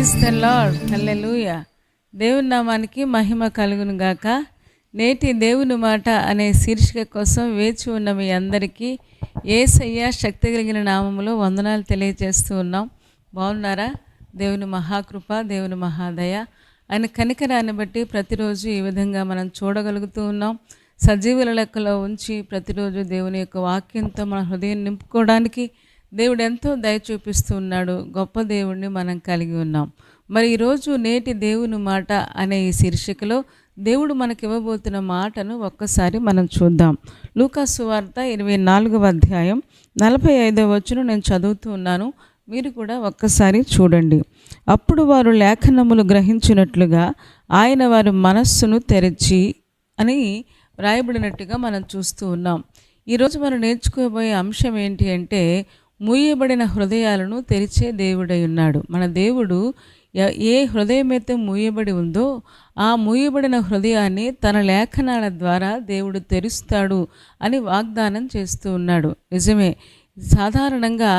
Praise the lord. హల్లెలూయా. దేవుని నామానికి మహిమ కలుగును గాక. నేటి దేవుని మాట అనే శీర్షిక కోసం వేచి ఉన్న మీ అందరికీ యేసయ్య శక్తి కలిగిన నామములో వందనాలు తెలియజేస్తూ ఉన్నాం. బాగున్నారా? దేవుని మహాకృప, దేవుని మహాదయ, ఆయన కనికరాన్ని బట్టి ప్రతిరోజు ఈ విధంగా మనం చూడగలుగుతూ ఉన్నాం. సజీవుల లెక్కలో ఉంచి ప్రతిరోజు దేవుని యొక్క వాక్యంతో మన హృదయం నింపుకోవడానికి దేవుడు ఎంతో దయ చూపిస్తూ ఉన్నాడు. గొప్ప దేవుడిని మనం కలిగి ఉన్నాం. మరి ఈరోజు నేటి దేవుని మాట అనే ఈ శీర్షికలో దేవుడు మనకి ఇవ్వబోతున్న మాటను ఒక్కసారి మనం చూద్దాం. లూకా సువార్త 24వ అధ్యాయం 45వ వచనం నేను చదువుతూ ఉన్నాను. మీరు కూడా ఒక్కసారి చూడండి. అప్పుడు వారు లేఖనములు గ్రహించినట్లుగా ఆయన వారి మనస్సును తెరిచి అని వ్రాయబడినట్టుగా మనం చూస్తూ ఉన్నాం. ఈరోజు మనం నేర్చుకోబోయే అంశం ఏంటి అంటే, మూయబడిన హృదయాలను తెరిచే దేవుడై ఉన్నాడు. మన దేవుడు ఏ హృదయమైతే మూయబడి ఉందో ఆ మూయబడిన హృదయాన్ని తన లేఖనాల ద్వారా దేవుడు తెరుస్తాడు అని వాగ్దానం చేస్తూ ఉన్నాడు. నిజమే. సాధారణంగా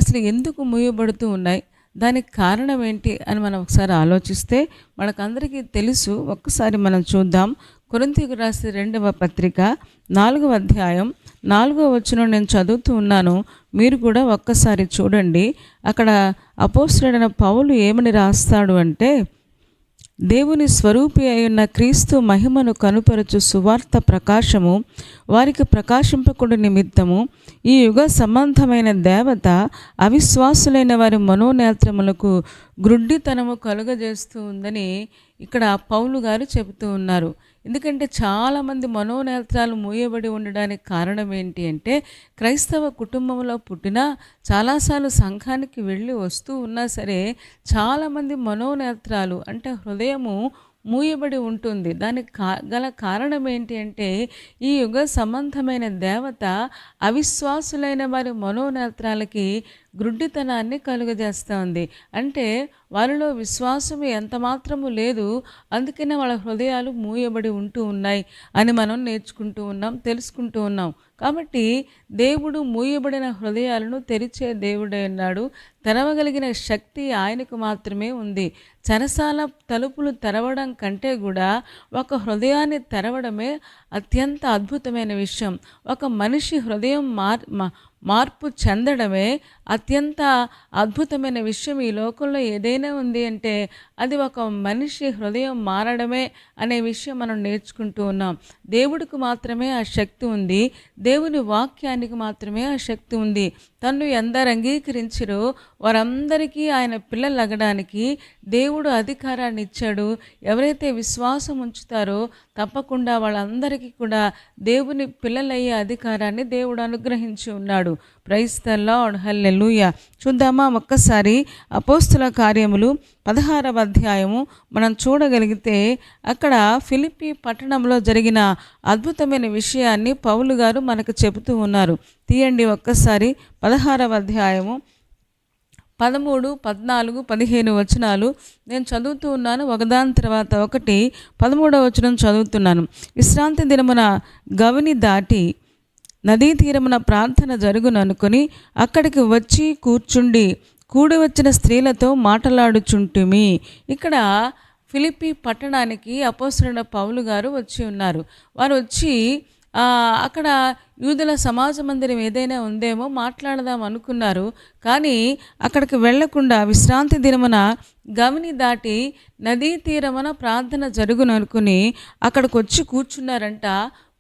అసలు ఎందుకు మూయబడుతూ ఉన్నాయి, దానికి కారణం ఏంటి అని మనం ఒకసారి ఆలోచిస్తే మనకందరికీ తెలుసు. ఒక్కసారి మనం చూద్దాం. కొరింథీయులకు రాసిన 2వ పత్రిక 4వ అధ్యాయం 4వ వచనం నేను చదువుతూ ఉన్నాను. మీరు కూడా ఒక్కసారి చూడండి. అక్కడ అపోస్తలుడైన పౌలు ఏమని రాస్తాడు అంటే, దేవుని స్వరూపి అయిన క్రీస్తు మహిమను కనుపరచు సువార్త ప్రకాశము వారికి ప్రకాశింపకుడు నిమిత్తము ఈ యుగ సంబంధమైన దేవత అవిశ్వాసులైన వారి మనోనేత్రములకు గ్రుడ్డితనము కలుగజేస్తూ ఉందని ఇక్కడ పౌలు గారు చెబుతూ ఉన్నారు. ఎందుకంటే చాలామంది మనోనేత్రాలు మూయబడి ఉండడానికి కారణం ఏంటి అంటే, క్రైస్తవ కుటుంబంలో పుట్టినా చాలాసార్లు సంఘానికి వెళ్ళి వస్తూ ఉన్నా సరే చాలామంది మనోనేత్రాలు అంటే హృదయము మూయబడి ఉంటుంది. దానికి గల కారణం ఏంటి అంటే, ఈ యుగ సంబంధమైన దేవత అవిశ్వాసులైన వారి మనోనేత్రాలకి గ్రుడ్డితనాన్ని కలుగజేస్తూ ఉంది. అంటే వారిలో విశ్వాసం ఎంత మాత్రము లేదు, అందుకనే వాళ్ళ హృదయాలు మూయబడి ఉంటూ ఉన్నాయి అని మనం నేర్చుకుంటూ ఉన్నాం, తెలుసుకుంటూ ఉన్నాం. కాబట్టి దేవుడు మూయబడిన హృదయాలను తెరిచే దేవుడై ఉన్నాడు. తెరవగలిగిన శక్తి ఆయనకు మాత్రమే ఉంది. చెరసాల తలుపులు తెరవడం కంటే కూడా ఒక హృదయాన్ని తెరవడమే అత్యంత అద్భుతమైన విషయం. ఒక మనిషి హృదయం మార్పు చెందడమే అత్యంత అద్భుతమైన విషయం. ఈ లోకంలో ఏదైనా ఉంది అంటే అది ఒక మనిషి హృదయం మారడమే అనే విషయం మనం నేర్చుకుంటూ ఉన్నాం. దేవుడికి మాత్రమే ఆ శక్తి ఉంది. దేవుని వాక్యానికి మాత్రమే ఆ శక్తి ఉంది. తన్ను ఎందరు అంగీకరించిరో వారందరికీ ఆయన పిల్లలు అగడానికి దేవుడు అధికారాన్ని ఇచ్చాడు. ఎవరైతే విశ్వాసం ఉంచుతారో తప్పకుండా వాళ్ళందరికీ కూడా దేవుని పిల్లలయ్యే అధికారాన్ని దేవుడు అనుగ్రహించి ఉన్నాడు. Praise the lord. హల్లెలూయా. చూద్దామా ఒక్కసారి అపోస్తుల కార్యములు 16వ అధ్యాయము మనం చూడగలిగితే అక్కడ ఫిలిప్పీ పట్టణంలో జరిగిన అద్భుతమైన విషయాన్ని పౌలు గారు మనకు చెబుతూ ఉన్నారు. తీయండి ఒక్కసారి 16వ అధ్యాయము 13, 14, 15 వచనాలు నేను చదువుతూ ఉన్నాను. ఒకదాని తర్వాత ఒకటి 13వ వచనం చదువుతున్నాను. విశ్రాంతి దినమున గవిని దాటి నదీ తీరమున ప్రార్థన జరుగుననుకొని అక్కడికి వచ్చి కూర్చుండి కూడి వచ్చిన స్త్రీలతో మాట్లాడుచుంటుమి. ఇక్కడ ఫిలిప్పీ పట్టణానికి అపోస్తలుడైన పౌలు గారు వచ్చి ఉన్నారు. వారు వచ్చి అక్కడ యూదుల సమాజ మందిరం ఏదైనా ఉందేమో మాట్లాడదాం అనుకున్నారు. కానీ అక్కడికి వెళ్లకుండా విశ్రాంతి దినమున గవిని దాటి నదీ తీరమున ప్రార్థన జరుగుననుకుని అక్కడికి వచ్చి కూర్చున్నారంట.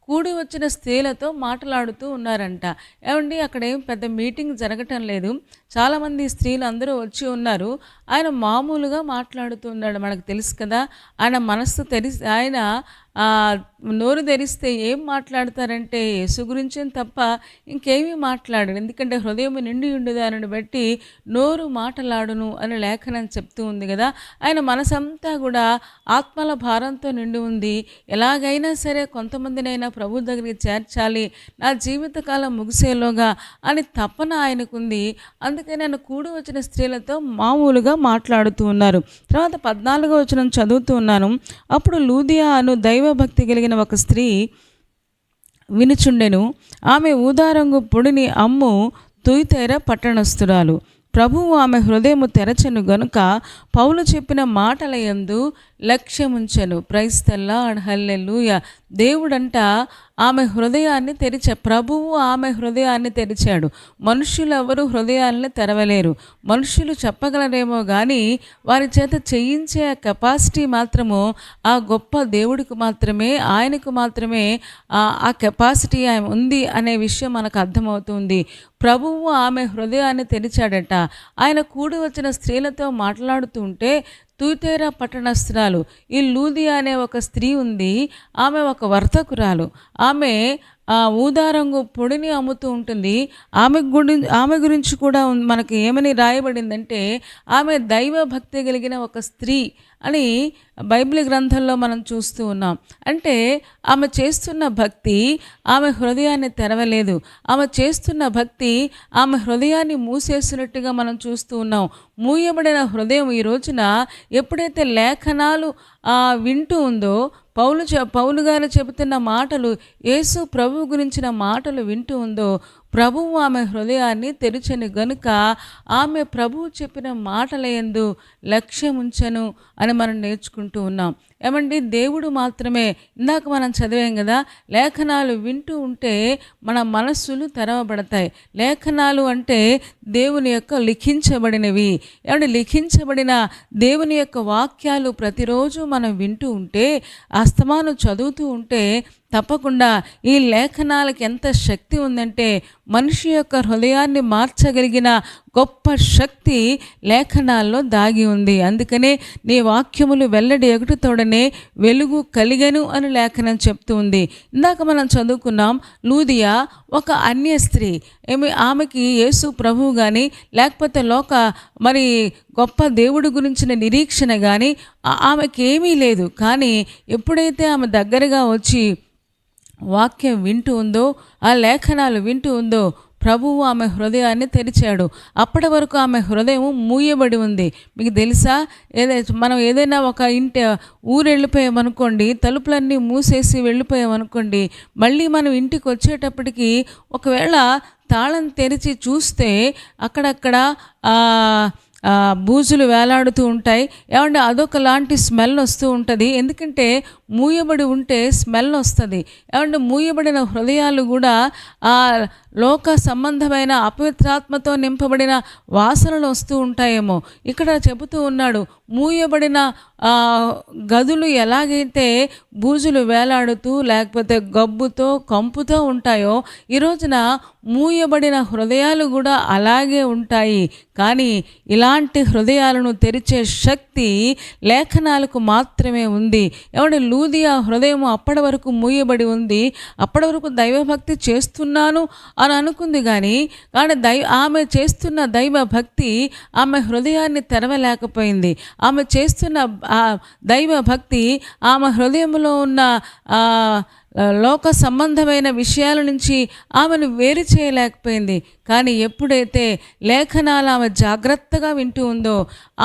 కూడి వచ్చిన స్త్రీలతో మాట్లాడుతూ ఉన్నారంట. ఏమండి, అక్కడ ఏం పెద్ద మీటింగ్ జరగటం లేదు. చాలామంది స్త్రీలు అందరూ వచ్చి ఉన్నారు. ఆయన మామూలుగా మాట్లాడుతూ ఉన్నాడు. మనకు తెలుసు కదా, ఆయన మనస్సు ఆయన నోరు తెరిస్తే ఏం మాట్లాడతారంటే యేసు గురించి తప్ప ఇంకేమీ మాట్లాడరు. ఎందుకంటే హృదయం నిండి ఉండేదానిని బట్టి నోరు మాటలాడును అని లేఖనం చెప్తూ ఉంది కదా. ఆయన మనసంతా కూడా ఆత్మల భారంతో నిండి ఉంది. ఎలాగైనా సరే కొంతమందినైనా ప్రభు దగ్గరికి చేర్చాలి, నా జీవితకాలం ముగిసేలోగా అని తపన ఆయనకుంది. అందుకని ఆయన కూడి వచ్చిన స్త్రీలతో మామూలుగా మాట్లాడుతూ ఉన్నారు. తర్వాత 14వ వచనం చదువుతూ ఉన్నాను. అప్పుడు లూదియా అను దైవభక్తి కలిగిన ఒక స్త్రీ వినుచుండెను. ఆమె ఊదారంగు పొడిని అమ్ము తుయితేర పట్టణస్థురాలు. ప్రభువు ఆమె హృదయము తెరచెను గనుక పౌలు చెప్పిన మాటల యందు లక్ష్యముంచెను. ప్రైజ్ ద లార్డ్, హల్లెలూయా. దేవుడంట ఆమె హృదయాన్ని ప్రభువు ఆమె హృదయాన్ని తెరిచాడు. మనుషులు ఎవరు హృదయాన్ని తెరవలేరు. మనుషులు చెప్పగలరేమో కానీ వారి చేత చేయించే కెపాసిటీ మాత్రము ఆ గొప్ప దేవుడికి మాత్రమే, ఆయనకు మాత్రమే ఆ కెపాసిటీ ఉంది అనే విషయం మనకు అర్థమవుతుంది. ప్రభువు ఆమె హృదయాన్ని తెరిచాడట. ఆయన కూడి వచ్చిన స్త్రీలతో మాట్లాడుతూ ఉంటే తూతేరా పట్టణస్థురాలు ఈ లూదియా అనే ఒక స్త్రీ ఉంది. ఆమె ఒక వర్తకురాలు. ఆమె ఊదారంగు పొడిని అమ్ముతూ ఉంటుంది. ఆమె గురించి కూడా మనకి ఏమని రాయబడిందంటే ఆమె దైవ భక్తి కలిగిన ఒక స్త్రీ అని బైబిల్ గ్రంథంలో మనం చూస్తూ ఉన్నాం. అంటే ఆమె చేస్తున్న భక్తి ఆమె హృదయాన్ని తెరవలేదు. ఆమె చేస్తున్న భక్తి ఆమె హృదయాన్ని మూసేసినట్టుగా మనం చూస్తూ ఉన్నాం. మూయబడిన హృదయం ఈ రోజున ఎప్పుడైతే లేఖనాలు వింటూ ఉందో, పౌలు గారు చెబుతున్న మాటలు, యేసు ప్రభువు గురించిన మాటలు వింటూ ఉందో, ప్రభువు ఆమె హృదయాన్ని తెరిచెను గనుక ఆమె ప్రభువు చెప్పిన మాటల యందు లక్ష్యముంచెను అని మనం నేర్చుకుంటూ ఉన్నాం. ఏమండి, దేవుడు మాత్రమే, ఇందాక మనం చదివాం కదా, లేఖనాలు వింటూ ఉంటే మన మనస్సులు తెరవబడతాయి. లేఖనాలు అంటే దేవుని యొక్క లిఖించబడినవి. ఏమంటే లిఖించబడిన దేవుని యొక్క వాక్యాలు ప్రతిరోజు మనం వింటూ ఉంటే, అస్తమాను చదువుతూ ఉంటే తప్పకుండా ఈ లేఖనాలకు ఎంత శక్తి ఉందంటే మనిషి యొక్క హృదయాన్ని మార్చగలిగిన గొప్ప శక్తి లేఖనాల్లో దాగి ఉంది. అందుకనే నీ వాక్యములు వెల్లడి ఎగుటుతోడనే వెలుగు కలిగెను అని లేఖనం చెప్తూ ఉంది. ఇందాక మనం చదువుకున్నాం, లూదియా ఒక అన్య స్త్రీ. ఆమెకి యేసు ప్రభువు కానీ లేకపోతే మరి గొప్ప దేవుడి గురించిన నిరీక్షణ కానీ ఆమెకి ఏమీ లేదు. కానీ ఎప్పుడైతే ఆమె దగ్గరగా వచ్చి వాక్యం వింటూ ఉందో, ఆ లేఖనాలు వింటూ ఉందో, ప్రభువు ఆమె హృదయాన్ని తెరిచాడు. అప్పటి వరకు ఆమె హృదయం మూయబడి ఉంది. మీకు తెలుసా, మనం ఏదైనా ఒక ఊరు వెళ్ళిపోయామనుకోండి, తలుపులన్నీ మూసేసి వెళ్ళిపోయామనుకోండి, మళ్ళీ మనం ఇంటికి వచ్చేటప్పటికి ఒకవేళ తాళం తెరిచి చూస్తే అక్కడక్కడ బూజులు వేలాడుతూ ఉంటాయి. ఏమంటే అదొకలాంటి స్మెల్ వస్తూ ఉంటుంది. ఎందుకంటే మూయబడి ఉంటే స్మెల్ వస్తుంది. ఏమంటే మూయబడిన హృదయాలు కూడా లోక సంబంధమైన అపవిత్రాత్మతో నింపబడిన వాసనలు వస్తూ ఉంటాయేమో. ఇక్కడ చెబుతూ ఉన్నాడు, మూయబడిన గదులు ఎలాగైతే బూజులు వేలాడుతూ లేకపోతే గబ్బుతో కంపుతో ఉంటాయో, ఈ రోజున మూయబడిన హృదయాలు కూడా అలాగే ఉంటాయి. కానీ ఇలాంటి హృదయాలను తెరిచే శక్తి లేఖనాలకు మాత్రమే ఉంది. ఏమంటే లూదియా హృదయం అప్పటి వరకు మూయబడి ఉంది. అప్పటి వరకు దైవభక్తి చేస్తున్నాను అని అనుకుంది. కానీ ఆమె చేస్తున్న దైవ భక్తి ఆమె హృదయాన్ని తెరవలేకపోయింది. ఆమె చేస్తున్న దైవ భక్తి ఆమె హృదయంలో ఉన్న లోక సంబంధమైన విషయాల నుంచి ఆమెను వేరు చేయలేకపోయింది. కానీ ఎప్పుడైతే లేఖనాలు ఆమె జాగ్రత్తగా వింటూ ఉందో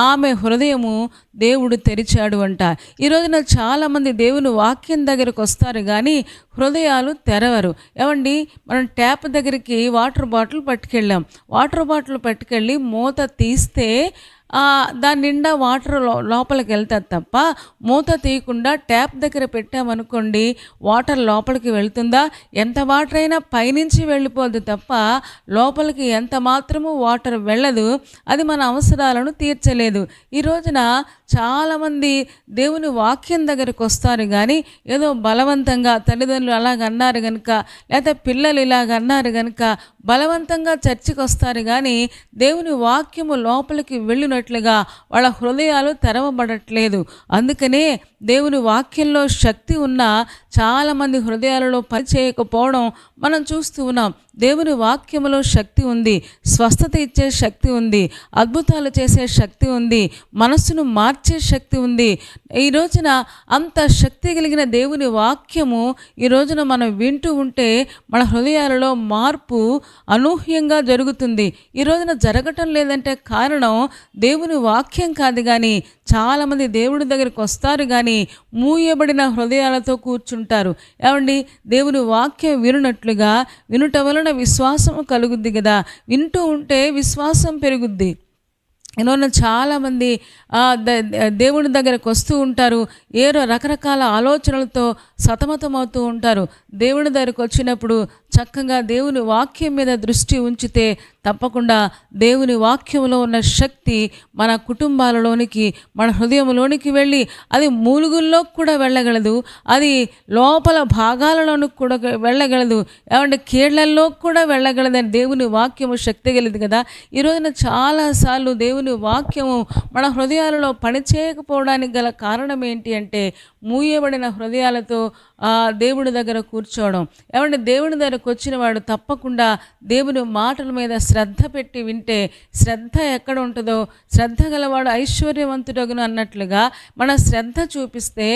ఆమె హృదయము దేవుడు తెరిచాడు అంట. ఈ రోజున చాలామంది దేవుని వాక్యం దగ్గరకు వస్తారు కానీ హృదయాలు తెరవరు. ఏమండి, మనం ట్యాప్ దగ్గరికి వాటర్ బాటిల్ పట్టుకెళ్ళి మూత తీస్తే దాని నిండా వాటర్ లోపలికి వెళ్తుంది తప్ప, మూత తీయకుండా ట్యాప్ దగ్గర పెట్టామనుకోండి వాటర్ లోపలికి వెళ్తుందా? ఎంత వాటర్ అయినా పైనుంచి వెళ్ళిపోద్ది తప్ప లోపలికి ఎంత మాత్రము వాటర్ వెళ్ళదు. అది మన అవసరాలను తీర్చలేదు. ఈ రోజున చాలామంది దేవుని వాక్యం దగ్గరకు వస్తారు కానీ ఏదో బలవంతంగా తల్లిదండ్రులు అలాగన్నారు కనుక, లేదా పిల్లలు ఇలాగన్నారు కనుక బలవంతంగా చర్చికి వస్తారు కానీ దేవుని వాక్యము లోపలికి వెళ్ళినట్లుగా వాళ్ళ హృదయాలు తెరవబడట్లేదు. అందుకనే దేవుని వాక్యంలో శక్తి ఉన్న చాలామంది హృదయాలలో పనిచేయకపోవడం మనం చూస్తూ ఉన్నాం. దేవుని వాక్యములో శక్తి ఉంది, స్వస్థత ఇచ్చే శక్తి ఉంది, అద్భుతాలు చేసే శక్తి ఉంది, మనస్సును మార్చే శక్తి ఉంది. ఈ రోజున అంత శక్తి కలిగిన దేవుని వాక్యము ఈ రోజున మనం వింటూ ఉంటే మన హృదయాలలో మార్పు అనూహ్యంగా జరుగుతుంది. ఈ రోజున జరగటం లేదంటే కారణం దేవుని వాక్యం కాదు. కానీ చాలామంది దేవుడి దగ్గరికి వస్తారు కానీ మూయబడిన హృదయాలతో కూర్చుంటారు. ఏమండి, దేవుని వాక్యం వినుట వలన వలన విశ్వాసము కలుగుద్ది కదా, వింటూ ఉంటే విశ్వాసం పెరుగుద్ది. ఈరోజు చాలామంది దేవుని దగ్గరకు వస్తూ ఉంటారు, ఏదో రకరకాల ఆలోచనలతో సతమతమవుతూ ఉంటారు. దేవుని దగ్గరకు వచ్చినప్పుడు చక్కగా దేవుని వాక్యం మీద దృష్టి ఉంచితే తప్పకుండా దేవుని వాక్యంలో ఉన్న శక్తి మన కుటుంబాలలోనికి, మన హృదయంలోనికి వెళ్ళి అది మూలుగుల్లో కూడా వెళ్ళగలదు, అది లోపల భాగాలలోనికి కూడా వెళ్ళగలదు, ఏమంటే కీళ్లల్లో కూడా వెళ్ళగలదని దేవుని వాక్యము శక్తి గలదు కదా. ఈరోజున చాలాసార్లు దేవుని వాక్యము మన హృదయాలలో పనిచేయకపోవడానికి గల కారణం ఏంటి అంటే మూయబడిన హృదయాలతో దేవుడి దగ్గర కూర్చోవడం. ఏమంటే దేవుని దగ్గరకు వచ్చిన వాడు తప్పకుండా దేవుని మాటల మీద శ్రద్ధ పెట్టి వింటే, శ్రద్ధ ఎక్కడ ఉంటుందో శ్రద్ధ గలవాడు ఐశ్వర్యవంతుడగును అన్నట్లుగా మన శ్రద్ధ చూపిస్తే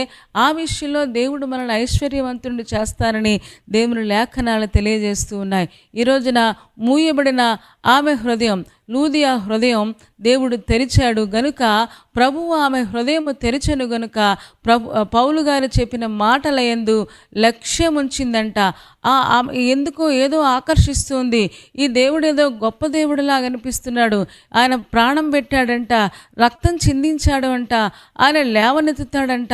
ఆ విషయంలో దేవుడు మనల్ని ఐశ్వర్యవంతుడిని చేస్తారని దేవుని లేఖనాలు తెలియజేస్తూ ఉన్నాయి. ఈ రోజున మూయబడిన ఆమె హృదయం, లూదియా హృదయం దేవుడు తెరిచాడు గనుక, ప్రభువు ఆమె హృదయము తెరిచెను గనుక పౌలు గారు చెప్పిన మాటల యందు లక్ష్యం ఉంచిందంట. ఎందుకో ఏదో ఆకర్షిస్తుంది, ఈ దేవుడు ఏదో గొప్ప దేవుడిలాగా అనిపిస్తున్నాడు, ఆయన ప్రాణం పెట్టాడంట, రక్తం చిందించాడు అంట, ఆయన లేవనెత్తుతాడంట,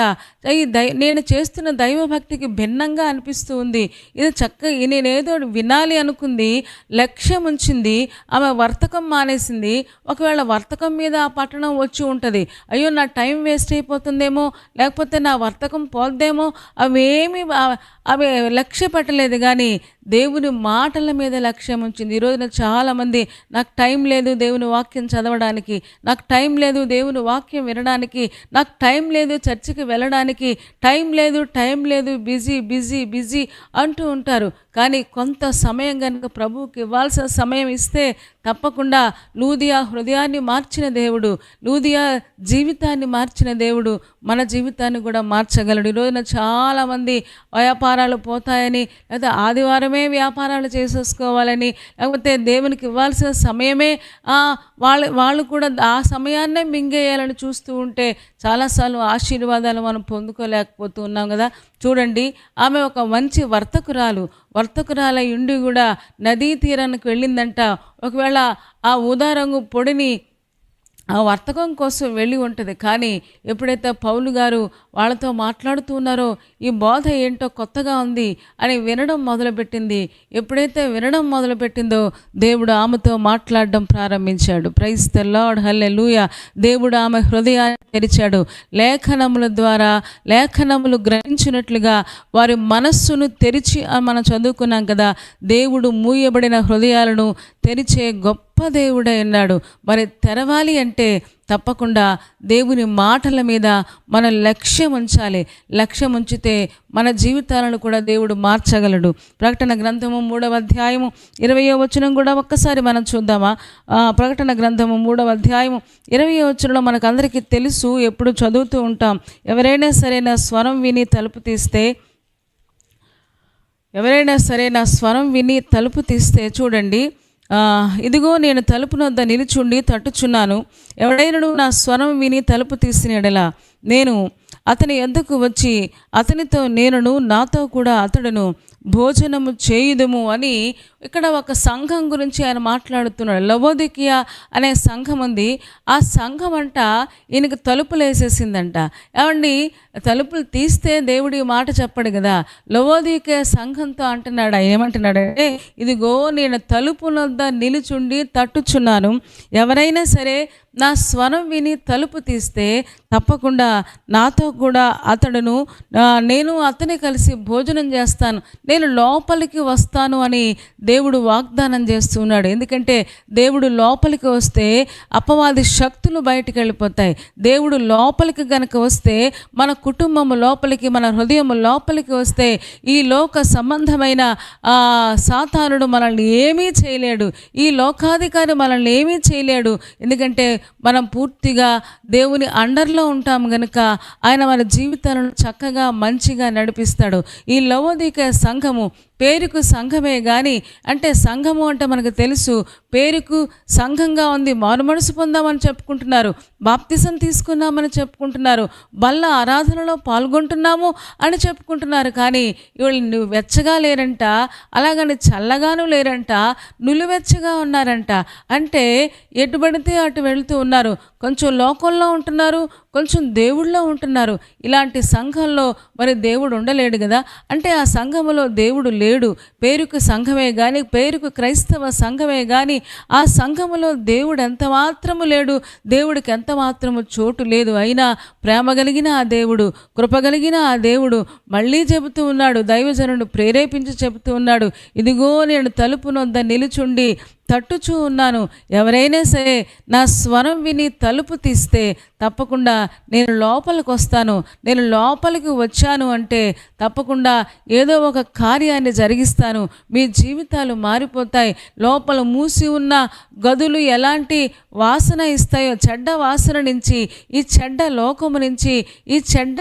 నేను చేస్తున్న దైవభక్తికి భిన్నంగా అనిపిస్తూ ఉంది, ఇది చక్కగా నేనేదో వినాలి అనుకుంది, లక్ష్యం ఉంచింది, ఆమె వర్తకం మానేసింది. ఒకవేళ వర్తకం మీద ఆ పట్టణం వచ్చి ఉంటుంది, అయ్యో నా టైం వేస్ట్ అయిపోతుందేమో, లేకపోతే నా వర్తకం పోద్దేమో, అవి లక్ష్య పెట్టలేదు, కానీ దేవుని మాటల మీద లక్ష్యం ఉంచింది. ఈరోజున చాలామంది నాకు టైం లేదు దేవుని వాక్యం చదవడానికి, నాకు టైం లేదు దేవుని వాక్యం వినడానికి, నాకు టైం లేదు చర్చికి వెళ్ళడానికి, టైం లేదు బిజీ బిజీ బిజీ అంటూ ఉంటారు. కానీ కొంత సమయం కనుక ప్రభువుకి ఇవ్వాల్సిన సమయం ఇస్తే తప్పకుండా లూదియా హృదయాన్ని మార్చిన దేవుడు, లూదియా జీవితాన్ని మార్చిన దేవుడు మన జీవితాన్ని కూడా మార్చగలడు. ఈరోజున చాలామంది వ్యాపారాలు పోతాయని, లేదా ఆదివారమే వ్యాపారాలు చేసేసుకోవాలని, లేకపోతే దేవునికి ఇవ్వాల్సిన సమయమే వాళ్ళు కూడా ఆ సమయాన్నే మింగేయాలని చూస్తూ ఉంటే చాలాసార్లు ఆశీర్వాదాలు మనం పొందుకోలేకపోతూ ఉన్నాం కదా. చూడండి, ఆమె ఒక మంచి వర్తకురాలై ఉండి కూడా నదీ తీరానికి వెళ్ళిందంట. ఒకవేళ ఆ ఊదా రంగు పొడిని ఆ వర్తకం కోసం వెళ్ళి ఉంటుంది, కానీ ఎప్పుడైతే పౌలు గారు వాళ్ళతో మాట్లాడుతూ ఉన్నారో ఈ బోధ ఏంటో కొత్తగా ఉంది అని వినడం మొదలుపెట్టింది. ఎప్పుడైతే వినడం మొదలుపెట్టిందో దేవుడు ఆమెతో మాట్లాడడం ప్రారంభించాడు. ప్రైజ్ ది లార్డ్, హల్లెలూయా. దేవుడు ఆమె హృదయాన్ని తెరిచాడు. లేఖనముల ద్వారా లేఖనములు గ్రహించినట్లుగా వారి మనస్సును తెరిచి మనం చదువుకున్నాం కదా. దేవుడు మూయబడిన హృదయాలను తెరిచే గొప్ప దేవుడై ఉన్నాడు. మరి తెరవాలి అంటే తప్పకుండా దేవుని మాటల మీద మన లక్ష్యం ఉంచాలి. లక్ష్యం ఉంచితే మన జీవితాలను కూడా దేవుడు మార్చగలడు. ప్రకటన గ్రంథము 3వ అధ్యాయము 20వ వచనం కూడా ఒక్కసారి మనం చూద్దామా? ప్రకటన గ్రంథము 3వ అధ్యాయము 20వ వచనంలో మనకు అందరికీ తెలుసు, ఎప్పుడు చదువుతూ ఉంటాం. ఎవరైనా సరే నా స్వరం విని తలుపు తీస్తే చూడండి, ఇదిగో నేను తలుపు వద్ద నిలుచుండి తట్టుచున్నాను. ఎవడైనను నా స్వరం విని తలుపు తీసిన యెడల నేను అతని యొద్దకు వచ్చి అతనితో నేనును నాతో కూడా అతడును భోజనము చేయుదుము అని ఇక్కడ ఒక సంఘం గురించి ఆయన మాట్లాడుతున్నాడు. లవోదికియా అనే సంఘం ఉంది. ఆ సంఘం అంట ఈయనకి తలుపులు వేసేసిందంట. ఏమండి, తలుపులు తీస్తే దేవుడి మాట చెప్పడు కదా. లవోదికియా సంఘంతో అంటున్నాడు, ఏమంటున్నాడంటే ఇదిగో నేను తలుపు వద్ద నిలుచుండి తట్టుచున్నాను. ఎవరైనా సరే నా స్వరం విని తలుపు తీస్తే తప్పకుండా నాతో కూడా అతడును నేను అతని కలిసి భోజనం చేస్తాను, నేను లోపలికి వస్తాను అని దేవుడు వాగ్దానం చేస్తున్నాడు. ఎందుకంటే దేవుడు లోపలికి వస్తే అపవాది శక్తులు బయటికి వెళ్ళిపోతాయి. దేవుడు లోపలికి గనక వస్తే, మన కుటుంబము లోపలికి, మన హృదయం లోపలికి వస్తే ఈ లోక సంబంధమైన సాతానుడు మనల్ని ఏమీ చేయలేడు, ఈ లోకాధికారి మనల్ని ఏమీ చేయలేడు. ఎందుకంటే మనం పూర్తిగా దేవుని అండర్లో ఉంటాం గనుక ఆయన మన జీవితాలను చక్కగా మంచిగా నడిపిస్తాడు. ఈ లవోదికయ సంఘము పేరుకు సంఘమే కానీ, అంటే సంఘము అంటే మనకు తెలుసు, పేరుకు సంఘంగా ఉంది. మారు మనసు పొందామని చెప్పుకుంటున్నారు, బాప్తిసం తీసుకున్నామని చెప్పుకుంటున్నారు, బల్ల ఆరాధనలో పాల్గొంటున్నాము అని చెప్పుకుంటున్నారు. కానీ వీళ్ళు వెచ్చగా లేరంట, అలాగని చల్లగాను లేరంట, నులివెచ్చగా ఉన్నారంట. అంటే ఎటు పడితే అటు వెళుతూ ఉన్నారు. కొంచెం లోకంలో ఉంటున్నారు, కొంచెం దేవుళ్ళో ఉంటున్నారు. ఇలాంటి సంఘంలో మరి దేవుడు ఉండలేడు కదా. అంటే ఆ సంఘములో దేవుడు లేడు. పేరుకు సంఘమే కానీ, పేరుకు క్రైస్తవ సంఘమే కానీ, ఆ సంఘములో దేవుడు ఎంత మాత్రము లేడు, దేవుడికి ఎంత మాత్రము చోటు లేదు. అయినా ప్రేమ కలిగిన ఆ దేవుడు, కృప కలిగిన ఆ దేవుడు మళ్ళీ చెబుతూ ఉన్నాడు, దైవజనుడు ప్రేరేపించి చెబుతూ ఉన్నాడు, ఇదిగో నేను తలుపు నొద్ద నిలుచుండి తట్టుచూ ఉన్నాను. ఎవరైనా సరే నా స్వరం విని తలుపు తీస్తే తప్పకుండా నేను లోపలికి వస్తాను. నేను లోపలికి వచ్చాను అంటే తప్పకుండా ఏదో ఒక కార్యాన్ని జరిగిస్తాను. మీ జీవితాలు మారిపోతాయి. లోపల మూసి ఉన్న గదులు ఎలాంటి వాసన ఇస్తాయో, చెడ్డ వాసన నుంచి, ఈ చెడ్డ లోకము నుంచి, ఈ చెడ్డ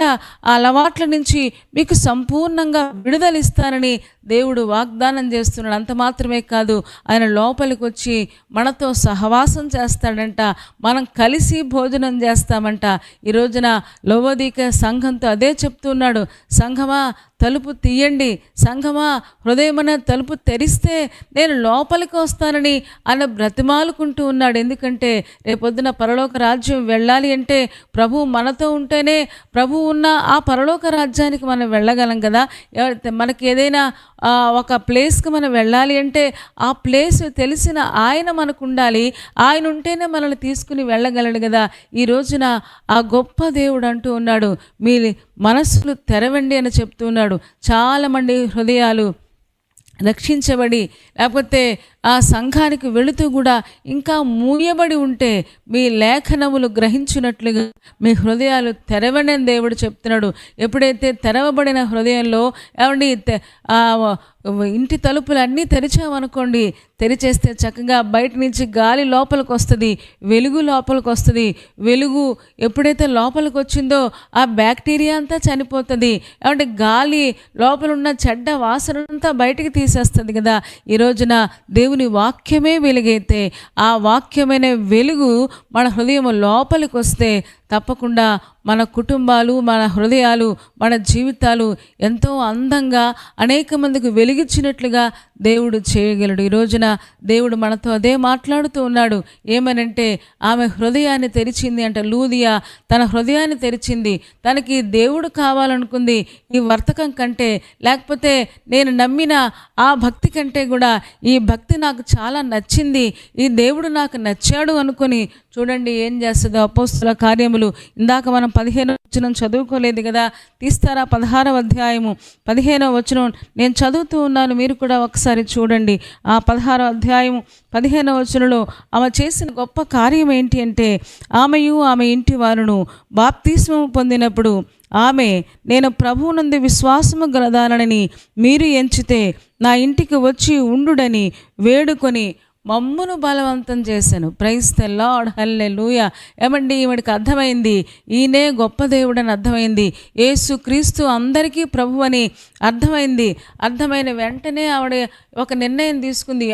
అలవాట్ల నుంచి మీకు సంపూర్ణంగా విడుదలిస్తానని దేవుడు వాగ్దానం చేస్తున్నాడు. అంత మాత్రమే కాదు, ఆయన లోపలికి వచ్చి మనతో సహవాసం చేస్తాడంట. మనం కలిసి భోజనం చేస్తామంట. ఈ రోజున లవోదికయ సంఘంతో అదే చెప్తున్నాడు, సంఘమా తలుపు తీయండి, సంఘమా హృదయమన తలుపు తెరిస్తే నేను లోపలికి వస్తానని ఆయన బ్రతిమాలుకుంటూ ఉన్నాడు. ఎందుకంటే రేపొద్దున పరలోక రాజ్యం వెళ్ళాలి అంటే ప్రభువు మనతో ఉంటేనే, ప్రభువు ఉన్న ఆ పరలోక రాజ్యానికి మనం వెళ్ళగలం కదా. మనకి ఏదైనా ఒక ప్లేస్కి మనం వెళ్ళాలి అంటే ఆ ప్లేస్ తెలిసిన ఆయన మనకు ఉండాలి. ఆయన ఉంటేనే మనల్ని తీసుకుని వెళ్ళగలడు కదా. ఈ రోజున ఆ గొప్ప దేవుడు అంటూ ఉన్నాడు, మీ మనస్సులు తెరవండి అని చెప్తున్నాడు. చాలామంది హృదయాలు రక్షించబడి లేకపోతే ఆ సంఘానికి వెళుతూ కూడా ఇంకా మూయబడి ఉంటే మీ లేఖనములు గ్రహించినట్లుగా మీ హృదయాలు తెరవని దేవుడు చెప్తున్నాడు. ఎప్పుడైతే తెరవబడిన హృదయంలో ఏమండి ఇంటి తలుపులు అన్నీ తెరిచామనుకోండి, తెరిచేస్తే చక్కగా బయట నుంచి గాలి లోపలికి వస్తుంది, వెలుగు లోపలికి వస్తుంది. వెలుగు ఎప్పుడైతే లోపలికి వచ్చిందో ఆ బ్యాక్టీరియా అంతా చనిపోతుంది. ఏమంటే గాలి లోపల ఉన్న చెడ్డ వాసన అంతా బయటికి తీసేస్తుంది కదా. ఈ రోజున దేవుని వాక్యమే వెలుగైతే ఆ వాక్యమైన వెలుగు మన హృదయం లోపలికి వస్తే తప్పకుండా మన కుటుంబాలు, మన హృదయాలు, మన జీవితాలు ఎంతో అందంగా అనేక మందికి వెలిగించినట్లుగా దేవుడు చేయగలడు. ఈ రోజున దేవుడు మనతో అదే మాట్లాడుతూ ఉన్నాడు. ఏమనంటే ఆమె హృదయాన్ని తెరిచింది అంట. లూదియా తన హృదయాన్ని తెరిచింది. తనకి దేవుడు కావాలనుకుంది. ఈ వర్తకం కంటే, లేకపోతే నేను నమ్మిన ఆ భక్తి కంటే కూడా ఈ భక్తి నాకు చాలా నచ్చింది, ఈ దేవుడు నాకు నచ్చాడు అనుకొని చూడండి ఏం చేస్తుందో. అపోస్తుల కార్యములు ఇందాక మనం 15వ వచనం చదువుకోలేదు కదా, తీస్తారా? 16వ అధ్యాయము 15వ వచనం నేను చదువుతూ ఉన్నాను, మీరు కూడా ఒకసారి చూడండి. ఆ 16వ అధ్యాయము 15వ వచనంలో ఆమె చేసిన గొప్ప కార్యం ఏంటి అంటే, ఆమెయు ఆమె ఇంటి వారును బాప్తిస్మము పొందినప్పుడు ఆమె, నేను ప్రభువునందు విశ్వాసము గలదానని మీరు ఎంచితే నా ఇంటికి వచ్చి ఉండుడని వేడుకొని మమ్మును బలవంతం చేశాను. ప్రైజ్ ద లార్డ్, హల్లెలూయా. ఏమండి, ఈవిడికి అర్థమైంది ఈయనే గొప్ప దేవుడు అని అర్థమైంది. యేసు క్రీస్తు అందరికీ ప్రభు అని అర్థమైంది. అర్థమైన వెంటనే ఆవిడ ఒక నిర్ణయం తీసుకుంది.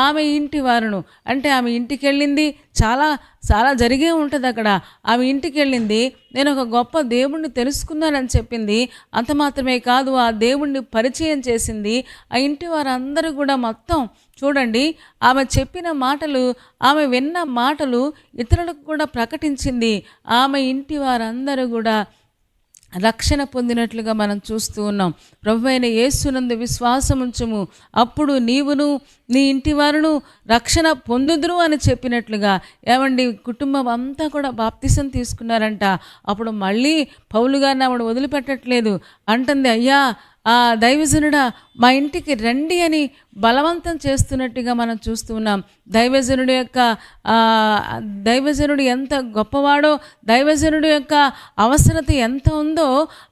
ఆమె ఇంటి వారును, అంటే ఆమె ఇంటికి వెళ్ళింది. చాలా జరిగే ఉంటుంది అక్కడ. ఆమె ఇంటికి వెళ్ళింది, నేను ఒక గొప్ప దేవుణ్ణి తెలుసుకున్నానని చెప్పింది. అంత మాత్రమే కాదు, ఆ దేవుణ్ణి పరిచయం చేసింది. ఆ ఇంటి వారందరూ కూడా మొత్తం చూడండి, ఆమె చెప్పిన మాటలు, ఆమె విన్న మాటలు ఇతరులకు కూడా ప్రకటించింది. ఆమె ఇంటి వారందరూ కూడా రక్షణ పొందినట్లుగా మనం చూస్తూ ఉన్నాం. ప్రభువైన యేసునందు విశ్వాసముంచుము, అప్పుడు నీవును నీ ఇంటి వారును రక్షణ పొందుదురు అని చెప్పినట్లుగా. ఏమండి, కుటుంబం అంతా కూడా బాప్తిసం తీసుకున్నారంట. అప్పుడు మళ్ళీ పౌలు గారిని ఆవిడ వదిలిపెట్టట్లేదు. అంటుంది, అయ్యా ఆ దైవజనుడా మా ఇంటికి రండి అని బలవంతం చేస్తున్నట్టుగా మనం చూస్తూ ఉన్నాం. దైవజనుడు ఎంత గొప్పవాడో, దైవజనుడు యొక్క అవసరత ఎంత ఉందో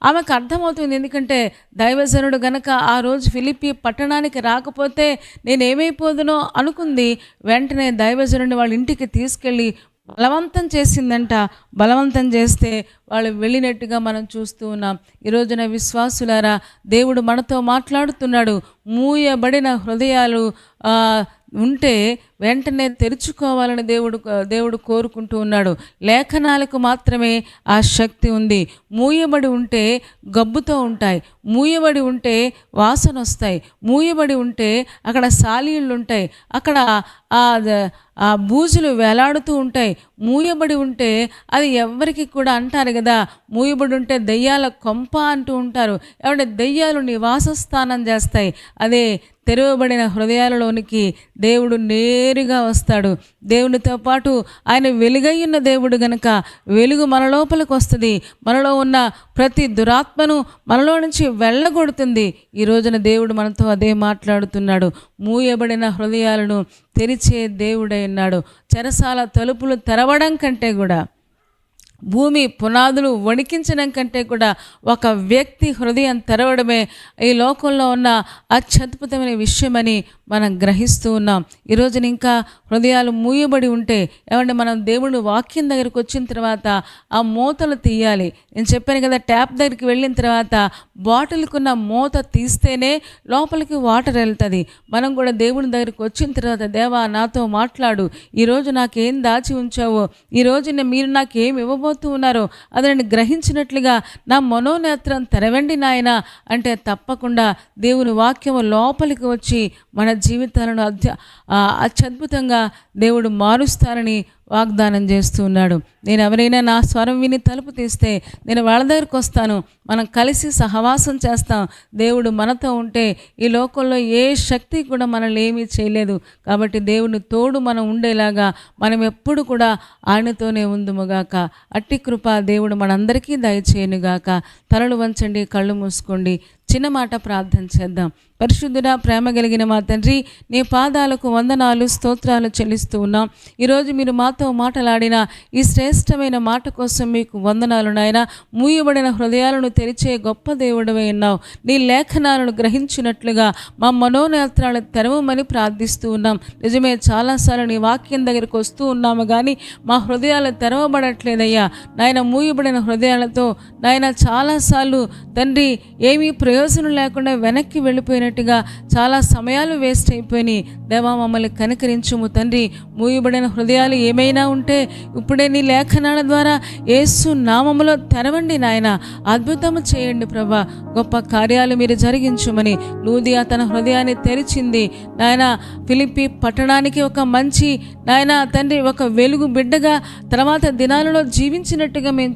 ఆమెకు అర్థమవుతుంది. ఎందుకంటే దైవజనుడు గనక ఆ రోజు ఫిలిప్పి పట్టణానికి రాకపోతే నేనేమైపోదునో అనుకుంది. వెంటనే దైవజనుడిని వాళ్ళ ఇంటికి తీసుకెళ్ళి బలవంతం చేసిందంట. బలవంతం చేస్తే వాళ్ళు వెళ్ళినట్టుగా మనం చూస్తూ ఉన్నాం. ఈ రోజున విశ్వాసులారా, దేవుడు మనతో మాట్లాడుతున్నాడు. మూయబడిన హృదయాలు ఉంటే వెంటనే తెరుచుకోవాలని దేవుడు కోరుకుంటూ ఉన్నాడు. లేఖనాలకు మాత్రమే ఆ శక్తి ఉంది. మూయబడి ఉంటే గబ్బుతో ఉంటాయి, మూయబడి ఉంటే వాసన వస్తాయి, మూయబడి ఉంటే అక్కడ సాలీళ్ళు ఉంటాయి, అక్కడ ఆ బూజులు వేలాడుతూ ఉంటాయి. మూయబడి ఉంటే అది ఎవరికి కూడా అంటారు కదా, మూయబడి ఉంటే దెయ్యాల కొంప అంటూ ఉంటారు. ఏమంటే దెయ్యాలు నివాస స్థానం చేస్తాయి. అదే తెరవబడిన హృదయాలలోనికి దేవుడు నేరుగా వస్తాడు. దేవునితో పాటు ఆయన వెలుగయ్యున్న దేవుడు గనుక వెలుగు మన లోపలికి వస్తుంది. మనలో ఉన్న ప్రతి దురాత్మను మనలో నుంచి వెళ్ళగొడుతుంది. ఈ రోజున దేవుడు మనతో అదే మాట్లాడుతున్నాడు. మూయబడిన హృదయాలను తెరిచే దేవుడై ఉన్నాడు. చెరసాల తలుపులు తెరవడం కంటే కూడా, భూమి పునాదులు వణికించడం కంటే కూడా ఒక వ్యక్తి హృదయం తెరవడమే ఈ లోకంలో ఉన్న అత్యద్భుతమైన విషయమని మనం గ్రహిస్తూ ఉన్నాం. ఈరోజున ఇంకా హృదయాలు మూయబడి ఉంటే, ఏమంటే మనం దేవుడు వాక్యం దగ్గరికి వచ్చిన తర్వాత ఆ మూతలు తీయాలి. నేను చెప్పాను కదా, ట్యాప్ దగ్గరికి వెళ్ళిన తర్వాత బాటిల్కున్న మూత తీస్తేనే లోపలికి వాటర్ వెళ్తుంది. మనం కూడా దేవుని దగ్గరికి వచ్చిన తర్వాత, దేవా నాతో మాట్లాడు, ఈరోజు నాకేం దాచి ఉంచావో, ఈరోజు మీరు నాకేం ఇవ్వబోతూ ఉన్నారో అది నేను గ్రహించినట్లుగా నా మనోనేత్రం తెరవండి నాయన అంటే తప్పకుండా దేవుని వాక్యము లోపలికి వచ్చి మన జీవితాలను అత్యద్భుతంగా దేవుడు మారుస్తారని వాగ్దానం చేస్తూ ఉన్నాడు. నేను ఎవరైనా నా స్వరం విని తలుపు తీస్తే నేను వాళ్ళ దగ్గరికి వస్తాను, మనం కలిసి సహవాసం చేస్తాం. దేవుడు మనతో ఉంటే ఈ లోకంలో ఏ శక్తి కూడా మనల్ని ఏమీ చేయలేదు. కాబట్టి దేవుని తోడు మనం ఉండేలాగా మనం ఎప్పుడు కూడా ఆయనతోనే ఉందుముగాక. అట్టి కృప దేవుడు మనందరికీ దయచేయనుగాక. తలలు వంచండి, కళ్ళు మూసుకోండి, చిన్న మాట ప్రార్థన చేద్దాం. పరిశుద్ధుడా, ప్రేమ కలిగిన మా తండ్రి, నీ పాదాలకు వందనాలు, స్తోత్రాలు చెల్లిస్తూ ఉన్నాం. ఈరోజు మీరు మాతో మాట్లాడిన ఈ శ్రేష్టమైన మాట కోసం మీకు వందనాలు నాయన. మూయబడిన హృదయాలను తెరిచే గొప్ప దేవుడవై ఉన్నావు. నీ లేఖనాలను గ్రహించినట్లుగా మా మనోనేత్రాలను తెరవమని ప్రార్థిస్తూ ఉన్నాం. నిజమే, చాలాసార్లు నీ వాక్యం దగ్గరికి వస్తూ ఉన్నాము కానీ మా హృదయాలు తెరవబడట్లేదయ్యా నాయన. మూయబడిన హృదయాలతో నాయన చాలాసార్లు తండ్రి ఏమీ ప్రయోజనం లేకుండా వెనక్కి వెళ్ళిపోయినట్టుగా చాలా సమయాలు వేస్ట్ అయిపోయినాయి. దేవా మమ్మల్ని కనికరించుము తండ్రి. మూయబడిన హృదయాలు ఏమైనా ఉంటే ఇప్పుడే నీ లేఖనాల ద్వారా యేసు నామములో తెరవండి నాయన. అద్భుతము చేయండి ప్రభా. గొప్ప కార్యాలు మీరు జరిగించుమని. లూదియా తన హృదయాన్ని తెరిచింది నాయన. ఫిలిప్పి పట్టణానికి ఒక మంచి నాయన తండ్రి, ఒక వెలుగు బిడ్డగా తర్వాత దినాలలో జీవించినట్టుగా మేము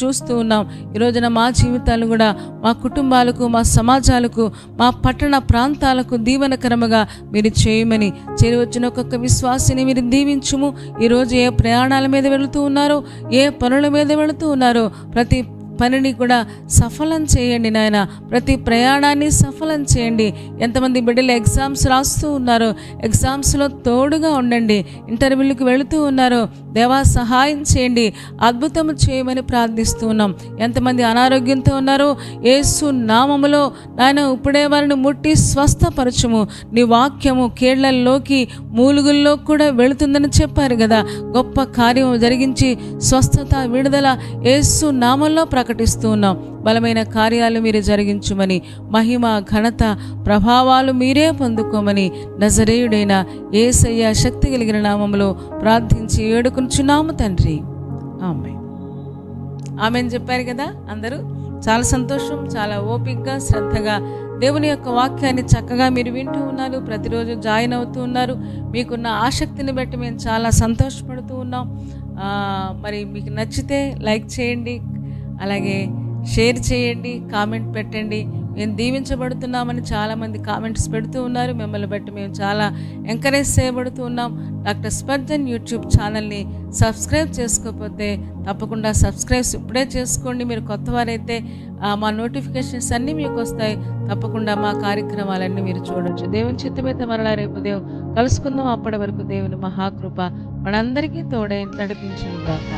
చూస్తూ ఉన్నాం. ఈరోజున మా జీవితాలు కూడా, మా కుటుంబాలకు, మా సమాజాలకు, మా పట్టణ ప్రాంతాలకు దీవెనకరముగా మీరు చేయమని, చేరివచ్చిన ఒక్కొక్క విశ్వాసిని మీరు దీవించుము. ఈరోజు ఏ ప్రయాణాల మీద వెళుతూ ఉన్నారో, ఏ పనుల మీద వెళుతూ ఉన్నారో ప్రతి పనిని కూడా సఫలం చేయండి నాయన. ప్రతి ప్రయాణాన్ని సఫలం చేయండి. ఎంతమంది బిడ్డలు ఎగ్జామ్స్ రాస్తూ ఉన్నారో ఎగ్జామ్స్లో తోడుగా ఉండండి. ఇంటర్వ్యూలకు వెళుతూ ఉన్నారో దేవా సహాయం చేయండి, అద్భుతం చేయమని ప్రార్థిస్తూ ఉన్నాం. ఎంతమంది అనారోగ్యంతో ఉన్నారో యేసు నామములో నాయన ఇప్పుడే వారిని ముట్టి స్వస్థపరచుము. నీ వాక్యము కీళ్లల్లోకి మూలుగుల్లో కూడా వెళుతుందని చెప్పారు కదా. గొప్ప కార్యం జరిగించి స్వస్థత, విడుదల యేసు నామంలో ప్రకటిస్తూ ఉన్నాం. బలమైన కార్యాలు మీరు జరిగించుమని, మహిమ, ఘనత, ప్రభావాలు మీరే పొందుకోమని నజరేయుడైన యేసయ్య శక్తి కలిగిన నామములో ప్రార్థించి వేడుకొనుచున్నాము తండ్రి. ఆమేన్. ఆమేన్ చెప్పారు కదా అందరూ. చాలా సంతోషం. చాలా ఓపికగా, శ్రద్ధగా దేవుని యొక్క వాక్యాన్ని చక్కగా మీరు వింటూ ఉన్నారు. ప్రతిరోజు జాయిన్ అవుతూ ఉన్నారు. మీకున్న ఆసక్తిని బట్టి మేము చాలా సంతోషపడుతూ ఉన్నాం. మరి మీకు నచ్చితే లైక్ చేయండి, అలాగే షేర్ చేయండి, కామెంట్ పెట్టండి. మేము దీవించబడుతున్నామని చాలామంది కామెంట్స్ పెడుతూ ఉన్నారు. మిమ్మల్ని బట్టి మేము చాలా ఎంకరేజ్ చేయబడుతూ ఉన్నాం. డాక్టర్ స్పర్జన్ యూట్యూబ్ ఛానల్ని సబ్స్క్రైబ్ చేసుకోకపోతే తప్పకుండా సబ్స్క్రైబ్ ఇప్పుడే చేసుకోండి. మీరు కొత్త వారైతే మా నోటిఫికేషన్స్ అన్నీ మీకు వస్తాయి. తప్పకుండా మా కార్యక్రమాలన్నీ మీరు చూడొచ్చు. దేవుని చిత్తమైతే మరలా రేపు కలుసుకుందాం. అప్పటి వరకు దేవుని మహాకృప మనందరికీ తోడై నడిపించును గాక.